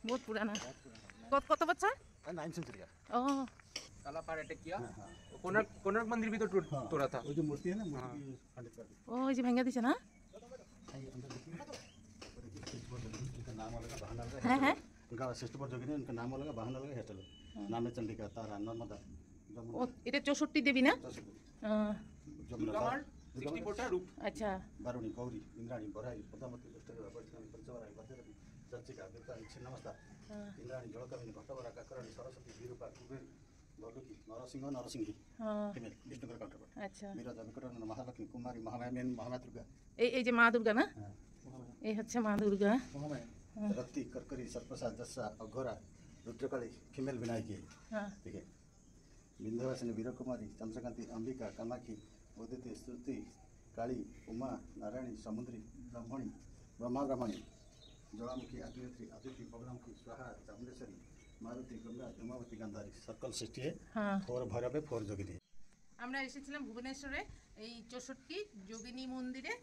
बहुत पुराना। কত বছর? 9 सेंचुरी का। ओ काला पार अटैक किया। कोणार्क मंदिर भी तो तोड़ा था। वो जो मूर्ति है ना, मूर्ति खंडित कर दी। ও এই যে ভেঙে দিছে না? आइए अंदर देखिए। इनका नाम लगा बहाना लगा। হ্যাঁ হ্যাঁ। इनका सिस्टर पर जोगिनी, इनका नाम लगा बहाना लगा हेस्टल। नाम चंडिका, तारा, नर्मदा, ও এটা 64 দেবী না? दुर्गा माँ 64 टा रूप। আচ্ছা। बारुणी, गौरी, इंद्राणी, बराई, पद्मावती, दुष्टदेव, वैष्णवी, पंचवराई, भद्रदेवी, चर्चिका, दुर्गा, छिन्नमस्ता, इंद्राणी, जलकविनी, भट्टवरा, काकराणी, सरस्वती, विरूपा, कुबेर, भल्लुकी, नरसिंह, नरसिंही, फीमेल, विष्णुकर काउंटरपार्ट। আচ্ছা। मीराजा, विकटानंद, महालक्ष्मी, कुमारी, महामाया, मेन महामाया दुर्गा। এই যে মা দুর্গা না? এই হচ্ছে মা দুর্গা। रत्ती, करकरी, सरप्रसाद, जस्सा, अघोरा, रुद्रकाली, फीमेल विनायकी। হ্যাঁ। ठीक है। विंध्यवासिनी, वीरकुमारी, चंद्रकांति, अंबिका, कामाक्षी, उदिति, स्तुति, काली, उमा, नारायणी, समुद्री, ब्रह्मणी, ब्रह्मा ब्राह्मणी, ज्वालामुखी, अग्निहोत्री, अदिति, बगलामुखी, स्वाहा, चामुंडेश्वरी, मारुति, गंगा, धूमावती, गांधारी। सर्कल 60 है। হ্যাঁ। 4 भैरव है, 4 जोगिनी। আমরা এসেছিলাম ভুবনেশ্বরে এই 64 যোগিনী মন্দিরে।